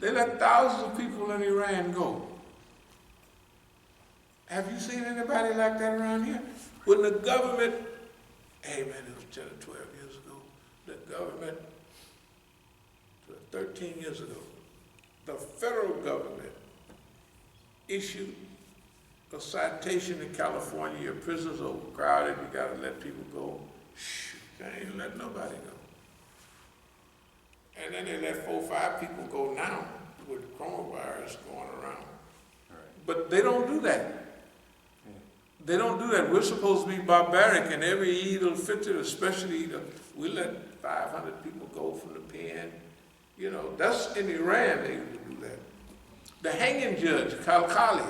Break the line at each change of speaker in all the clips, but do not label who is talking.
They let thousands of people in Iran go. Have you seen anybody like that around here? When the government, hey man, it was 10 or 12 years ago, the government, 13 years ago, the federal government issued a citation in California. Your prisons are overcrowded, you gotta let people go. Shh, they ain't let nobody go. And then they let 4 or 5 people go now with coronavirus going around. But they don't do that. They don't do that. We're supposed to be barbaric, and every Eid al-Fitr, especially, we let 500 people go from the pen. You know, that's in Iran, they used to do that. The hanging judge, Kalkali,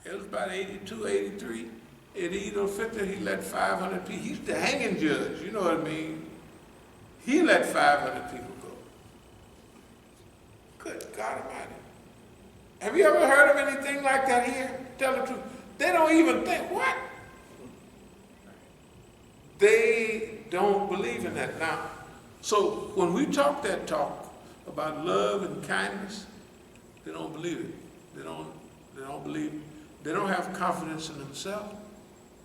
it was about 82, 83. At Eid al-Fitr, he let 500 people. He's the hanging judge, you know what I mean? He let 500 people go. Good God Almighty. Have you ever heard of anything like that here? Tell the truth. They don't even think, what? They don't believe in that. Now, so when we talk that talk about love and kindness, they don't believe it. They don't believe it. They don't have confidence in themselves.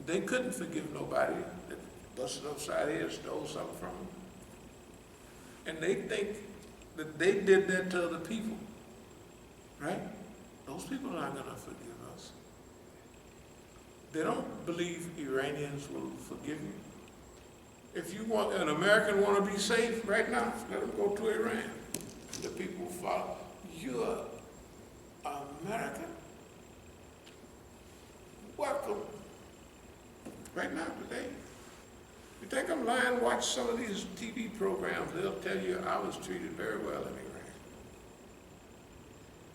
They couldn't forgive nobody that busted upside the head and stole something from them. And they think that they did that to other people, right? Those people are not going to forgive us. They don't believe Iranians will forgive you. If you want an American want to be safe right now, let them go to Iran. The people follow. You're American? Welcome. Right now, today. You think I'm lying? Watch some of these TV programs. They'll tell you I was treated very well in Iran.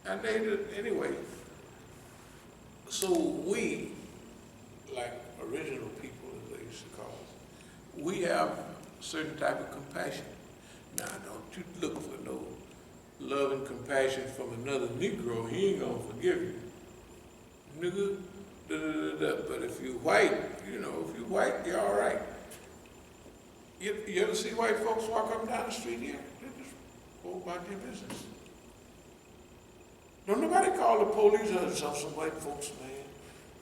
And they did anyway. So we, like original people, as they used to call us, we have a certain type of compassion. Now, don't you look for no love and compassion from another Negro. He ain't gonna forgive you. Nigga, da, da, da, da. But if you white, you know, if you white, you're all right. You ever see white folks walk up and down the street here? They just go about their business. Don't nobody call the police or some white folks, man,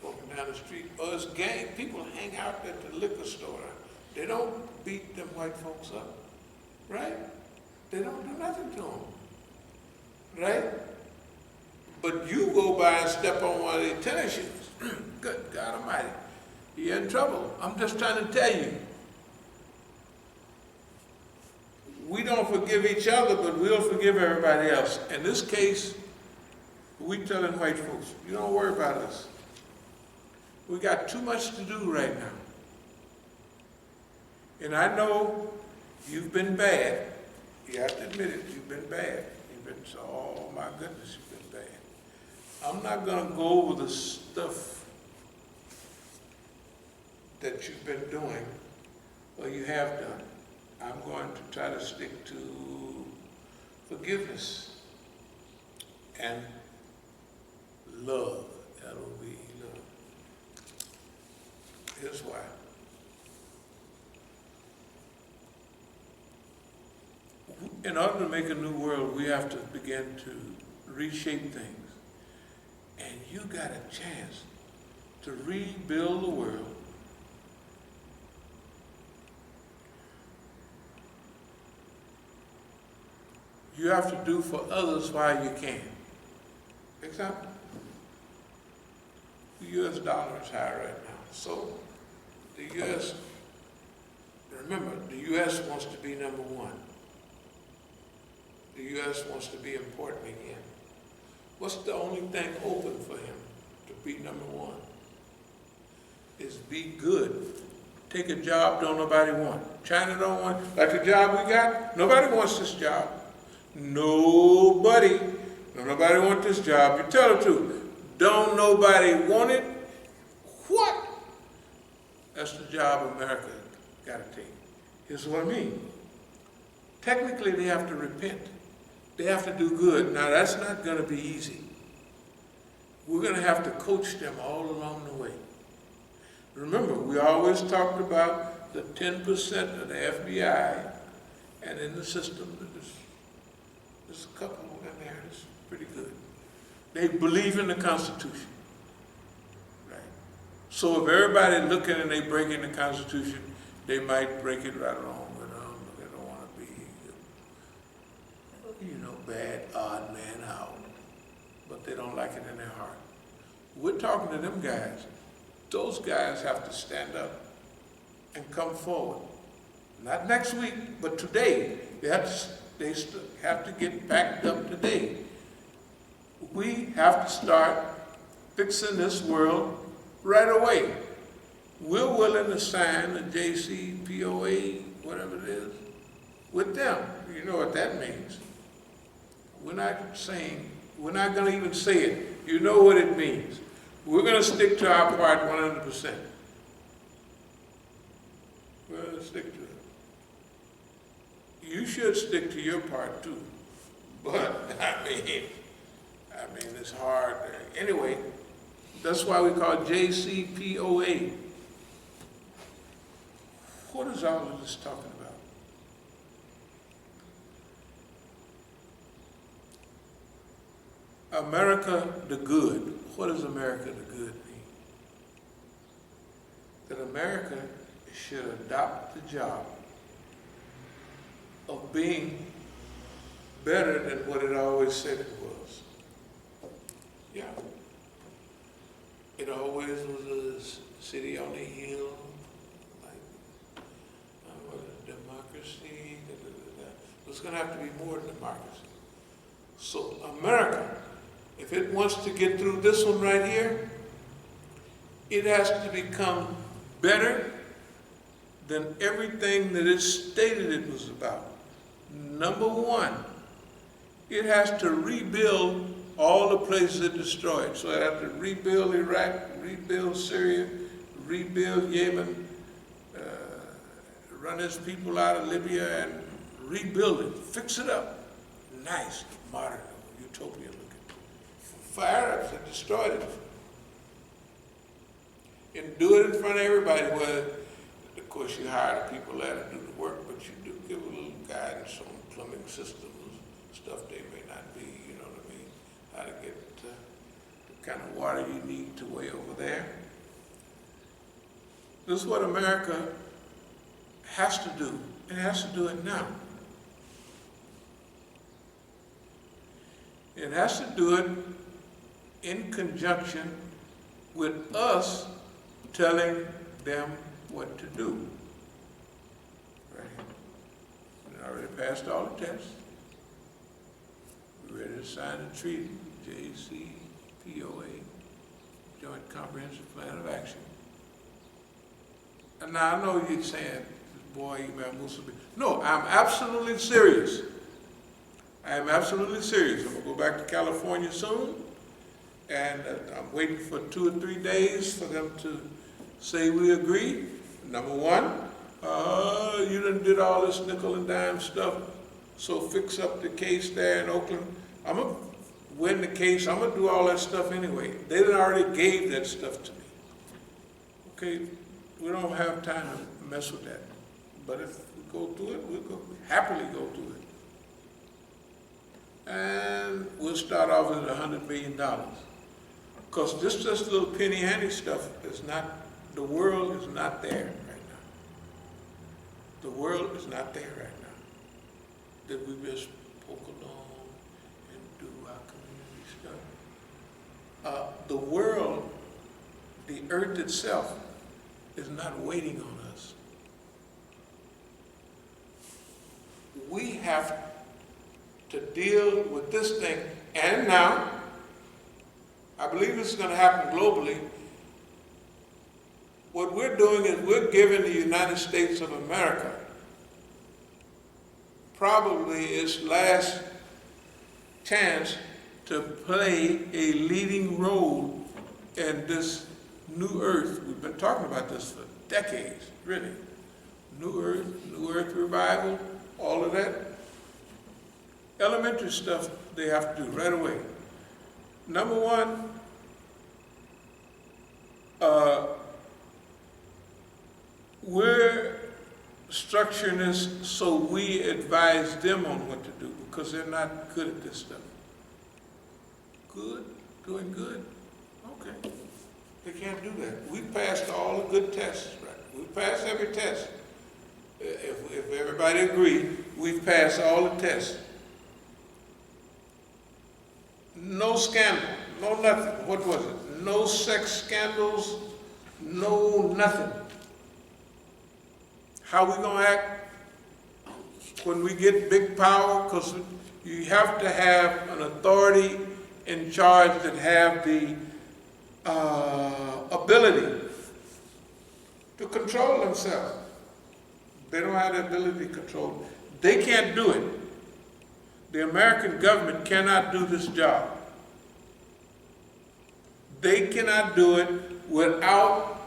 walking down the street. Or it's gang, people hang out at the liquor store. They don't beat them white folks up, right? They don't do nothing to them, right? But you go by and step on one of their tennis shoes. Good God Almighty, you're in trouble. I'm just trying to tell you. We don't forgive each other, but we'll forgive everybody else. In this case, we telling white folks, you don't worry about us. We got too much to do right now. And I know you've been bad. You have to admit it, you've been bad. You've been, oh my goodness, you've been bad. I'm not gonna go over the stuff that you've been doing, or you have done. I'm going to try to stick to forgiveness and love, L-O-V-E, love. Here's why. In order to make a new world, we have to begin to reshape things. And you got a chance to rebuild the world. You have to do for others while you can. Example, the US dollar is high right now. So the US, remember, the US wants to be number one. The US wants to be important again. What's the only thing open for him to be number one? Is be good. Take a job don't nobody want. China don't want, like the job we got, nobody wants this job. Nobody want this job. You tell the truth. Don't nobody want it? What? That's the job America got to take. Here's what I mean. Technically, they have to repent. They have to do good. Now, that's not going to be easy. We're going to have to coach them all along the way. Remember, we always talked about the 10% of the FBI and in the system that is pretty good. They believe in the Constitution. Right? So if everybody looking and they breaking the Constitution, they might break it right along with them. They don't want to be, bad, odd man out. But they don't like it in their heart. We're talking to them guys. Those guys have to stand up and come forward. Not next week, but today. They have to get backed up today. We have to start fixing this world right away. We're willing to sign the JCPOA, whatever it is, with them. You know what that means. We're not going to even say it. You know what it means. We're going to stick to our part 100%. We're going to stick to it. You should stick to your part too. But, I mean, it's hard. Anyway, that's why we call it JCPOA. What is all of this talking about? America the good. What does America the good mean? That America should adopt the job of being better than what it always said it was. Yeah. It always was a city on a hill, like democracy. It's going to have to be more than democracy. So America, if it wants to get through this one right here, it has to become better than everything that it stated it was about. Number one, it has to rebuild all the places it destroyed. So it has to rebuild Iraq, rebuild Syria, rebuild Yemen, run its people out of Libya and rebuild it, fix it up. Nice, modern, utopian looking. For Arabs that destroyed it. And do it in front of everybody. Well, of course you hire the people there to do the work, but you do give a little guidance on plumbing systems, stuff they may not be, you know what I mean? How to get the kind of water you need to way over there. This is what America has to do. It has to do it now. It has to do it in conjunction with us telling them what to do. Right? We already passed all the tests. We're ready to sign the treaty, JCPOA, Joint Comprehensive Plan of Action. And now I know you're saying, boy, Imam Musa. No, I'm absolutely serious. I am absolutely serious. I'm going to go back to California soon, and I'm waiting for 2 or 3 days for them to say we agree. Number one, you done did all this nickel and dime stuff, so fix up the case there in Oakland. I'm going to win the case. I'm going to do all that stuff anyway. They done already gave that stuff to me. Okay, we don't have time to mess with that. But if we go through it, we'll happily go through it. And we'll start off with $100 million. Because this just little penny handy stuff is not, the world is not there right now. The world is not there right now. That we just poke along and do our community stuff. The world, the earth itself, is not waiting on us. We have to deal with this thing, and now, I believe this is going to happen globally. What we're doing is we're giving the United States of America probably its last chance to play a leading role in this new earth. We've been talking about this for decades, really. New earth revival, all of that. Elementary stuff they have to do right away. Number one, we're structuring this so we advise them on what to do because they're not good at this stuff. good, doing good. Okay. They can't do that. We passed all the good tests, right? We passed every test. If everybody agreed, we've passed all the tests. No scandal, no nothing. What was it? No sex scandals, no nothing. How we gonna act when we get big power? Because you have to have an authority in charge that have the ability to control themselves. They don't have the ability to control. They can't do it. The American government cannot do this job. They cannot do it without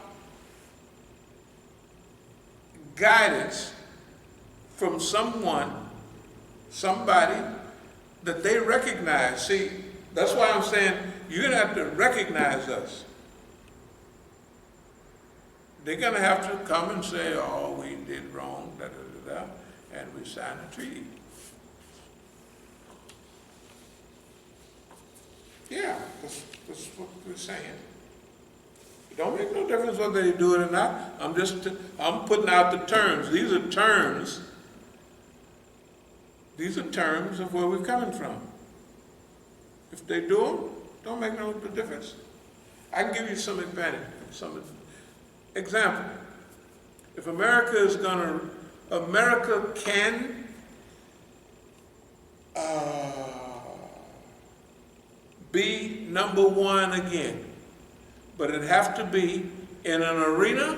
guidance from somebody that they recognize. See, that's why I'm saying you're going to have to recognize us. They're going to have to come and say, oh, we did wrong, da, da, da, da, and we signed a treaty. Yeah, that's what we're saying. It don't make no difference whether they do it or not. I'm putting out the terms. These are terms. These are terms of where we're coming from. If they do them, don't make no difference. I can give you some advantage, some example. If America can be number one again, but it have to be in an arena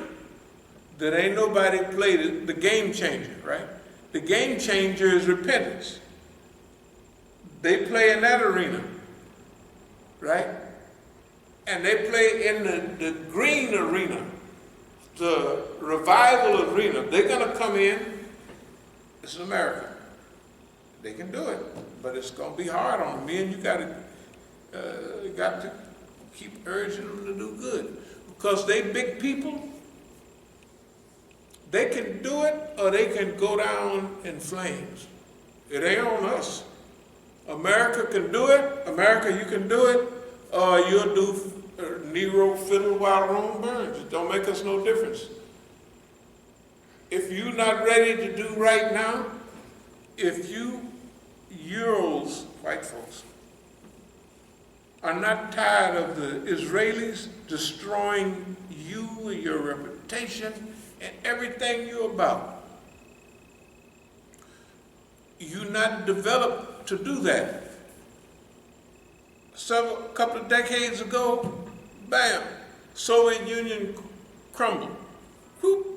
that ain't nobody played it, the game changer, right? The game changer is repentance. They play in that arena, right? And they play in the green arena, the revival arena. They're gonna come in, this is America. They can do it, but it's gonna be hard on them. Me and you got to keep urging them to do good. Because they big people, they can do it or they can go down in flames. It ain't on us. America can do it. America, you can do it. Or you'll do Nero fiddle while Rome burns. It don't make us no difference. If you're not ready to do right now, if you Euros, white folks, are not tired of the Israelis destroying you, your reputation, and everything you're about. You're not developed to do that. A couple of decades ago, bam, Soviet Union crumbled. Whoop.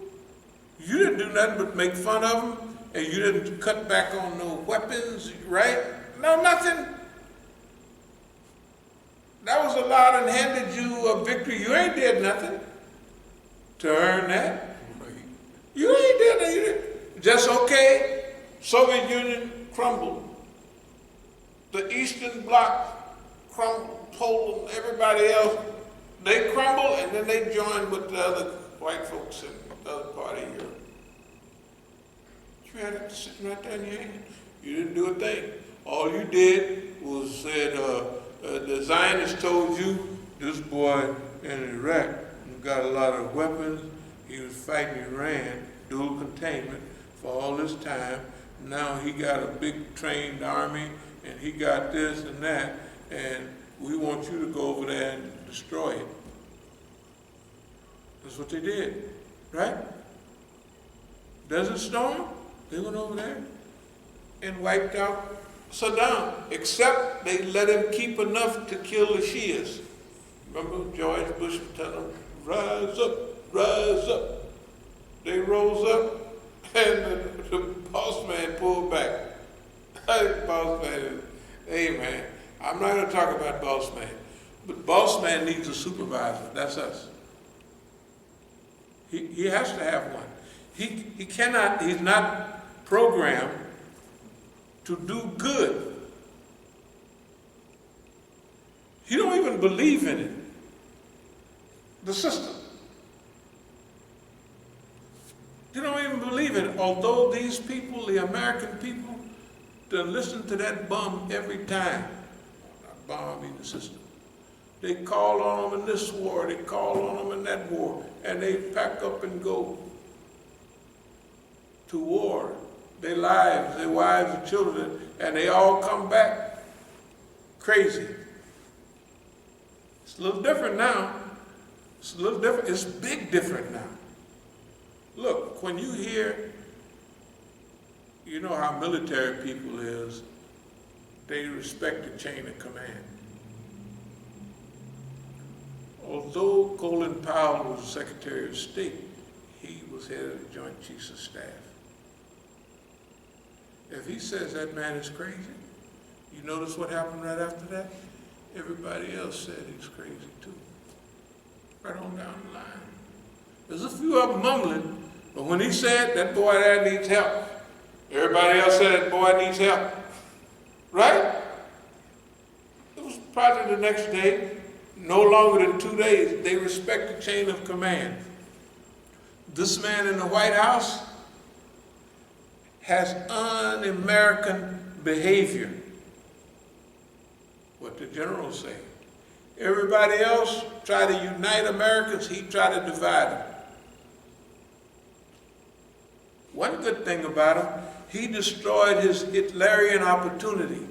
You didn't do nothing but make fun of them, and you didn't cut back on no weapons, right? No, nothing. That was allowed and handed you a victory. You ain't did nothing to earn that. You ain't did nothing. You did. Just okay, Soviet Union crumbled. The Eastern Bloc crumbled, Poland, everybody else, they crumbled, and then they joined with the other white folks in the other part of Europe. You had it sitting right there in your hand. You didn't do a thing. All you did was said, the Zionists told you, this boy in Iraq got a lot of weapons. He was fighting Iran, dual containment for all this time. Now he got a big trained army, and he got this and that, and we want you to go over there and destroy it. That's what they did, right? Desert Storm, they went over there and wiped out Saddam, except they let him keep enough to kill the Shias. Remember George Bush was telling them, rise up, rise up. They rose up, and the boss man pulled back. Boss man, hey man, I'm not going to talk about boss man, but boss man needs a supervisor. That's us. He has to have one. He cannot, he's not programmed to do good. He don't even believe in it. The system. They don't even believe in it. Although these people, the American people, they listen to that bum every time. bombing the system. They call on them in this war, they call on them in that war, and they pack up and go to war. Their lives, their wives and children, and they all come back crazy. It's a little different now. It's a little different. It's big different now. Look, when you hear, you know how military people is, they respect the chain of command. Although Colin Powell was the Secretary of State, he was head of the Joint Chiefs of Staff. If he says that man is crazy, you notice what happened right after that? Everybody else said he's crazy too. Right on down the line. There's a few of them mumbling, but when he said that boy there needs help, everybody else said that boy needs help. Right? It was probably the next day, no longer than 2 days, they respect the chain of command. This man in the White House has un-American behavior. What the generals say. Everybody else try to unite Americans, he try to divide them. One good thing about him, he destroyed his Hitlerian opportunity.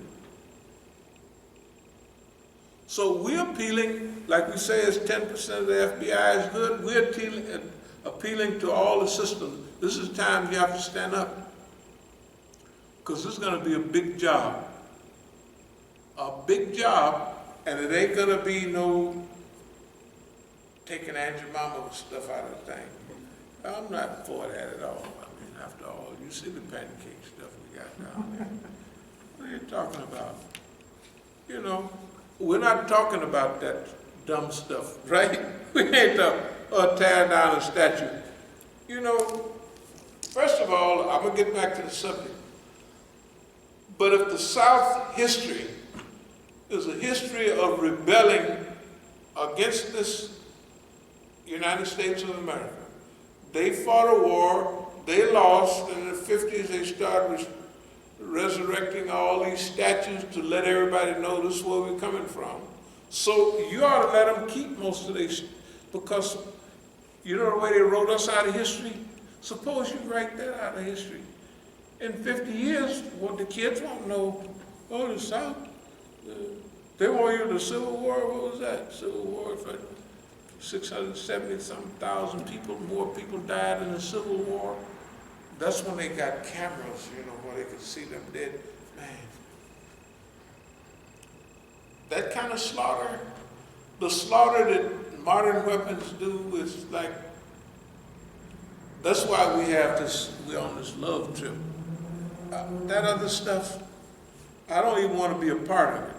So we're appealing, like we say, it's 10% of the FBI is good, we're appealing to all the systems. This is time you have to stand up. Because this is going to be a big job. A big job, and it ain't going to be no taking Aunt Jemima stuff out of the thing. I'm not for that at all. I mean, after all, you see the pancake stuff we got down there. What are you talking about? You know, we're not talking about that dumb stuff, right? We ain't tearing down a statue. You know, first of all, I'm going to get back to the subject. But if the South history is a history of rebelling against this United States of America, they fought a war, they lost, in the 50s they started resurrecting all these statues to let everybody know this is where we're coming from. So you ought to let them keep most of these, because you know the way they wrote us out of history? Suppose you write that out of history. In 50 years, what the kids won't know, oh, the South, they want you in the Civil War, what was that? Civil War for 670-something thousand people, more people died in the Civil War. That's when they got cameras, you know, where they could see them dead. Man, that kind of slaughter, the slaughter that modern weapons do is like, that's why we have this, we're on this love trip. That other stuff, I don't even want to be a part of it.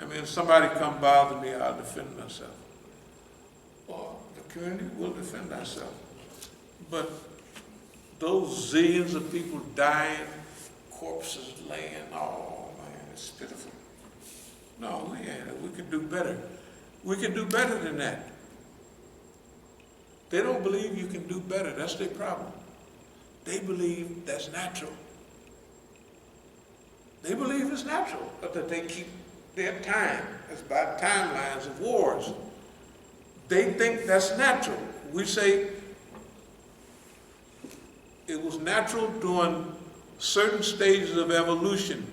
I mean, if somebody come bother me, I'll defend myself. Or the community will defend ourselves. But those zillions of people dying, corpses laying, oh man, it's pitiful. No, we can do better. We can do better than that. They don't believe you can do better. That's their problem. They believe that's natural. They believe it's natural, but that they keep their time. It's by timelines of wars. They think that's natural. We say it was natural during certain stages of evolution.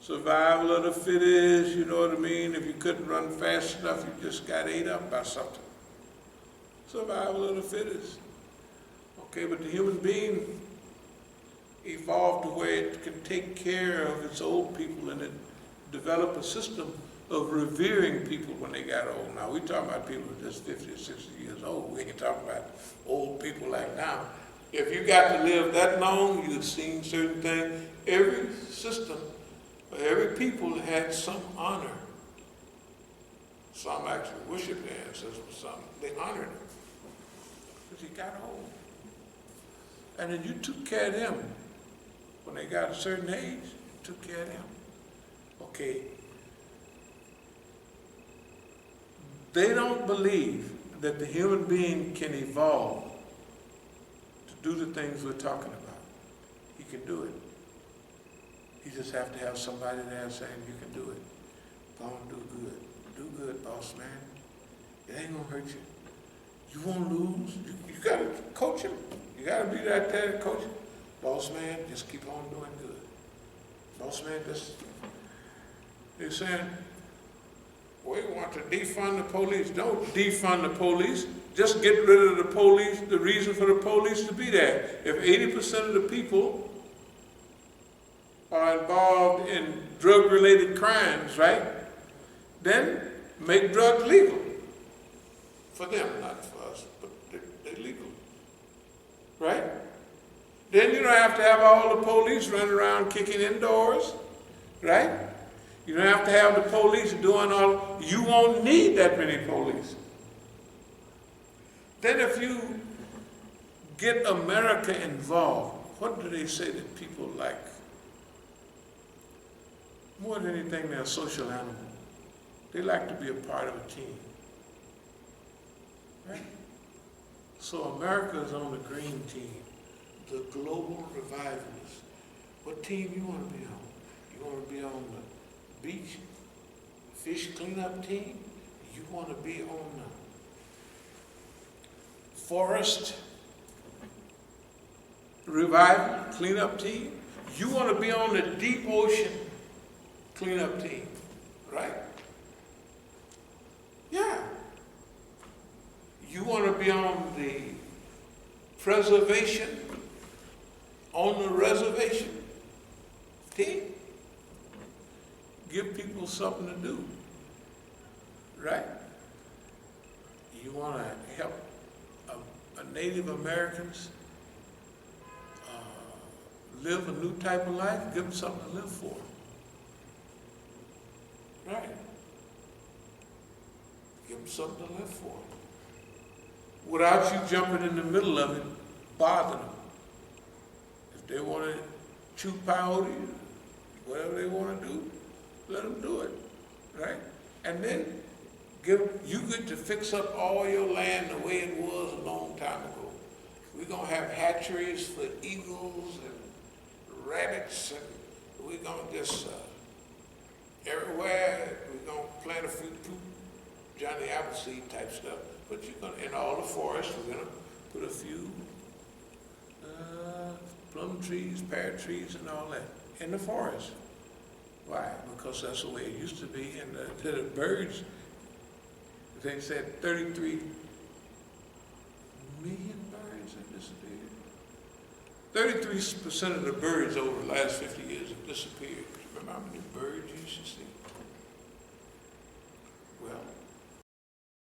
Survival of the fittest, you know what I mean? If you couldn't run fast enough, you just got ate up by something. Survival of the fittest. Okay, but the human being evolved to where it can take care of its old people, and it developed a system of revering people when they got old. Now, we're talking about people who are just 50 or 60 years old. We ain't talking about old people like now. If you got to live that long, you've seen certain things. Every system, every people had some honor. Some actually worshiped their ancestors, some they honored them. Because he got old. And then you took care of them. When they got a certain age, you took care of them. Okay. They don't believe that the human being can evolve to do the things we're talking about. He can do it. You just have to have somebody there saying, you can do it. Go on, do good. Do good, boss man. It ain't gonna hurt you. You won't lose. You gotta coach him. You gotta be right there to coach him. Boss man, just keep on doing good. Boss man, they're saying, we want to defund the police. Don't defund the police. Just get rid of the police, the reason for the police to be there. If 80% of the people are involved in drug-related crimes, right, then make drugs legal. For them, not for us, but they're legal. Right? Then you don't have to have all the police running around kicking indoors, right? You don't have to have the police doing all, you won't need that many police. Then if you get America involved, what do they say that people like? More than anything, they're a social animal. They like to be a part of a team. Right? So America is on the green team, the global revivalists. What team you want to be on? You want to be on the beach fish cleanup team? You want to be on the forest revival cleanup team? You want to be on the deep ocean cleanup team, right? Yeah. You want to be on the preservation, on the reservation team? Give people something to do, right? You want to help Native Americans live a new type of life? Give them something to live for. Right. Give them something to live for. Without you jumping in the middle of it, bother them. If they want to chew peyote, whatever they want to do, let them do it, right? And then you get to fix up all your land the way it was a long time ago. We're going to have hatcheries for eagles and rabbits, and we're going to just, everywhere, we're going to plant a few Johnny Appleseed type stuff. But you're going to, in all the forests, we're going to put a few plum trees, pear trees, and all that in the forest. Why? Because that's the way it used to be. And the birds, they said 33 million birds have disappeared. 33% of the birds over the last 50 years have disappeared. Remember how many birds you used to see?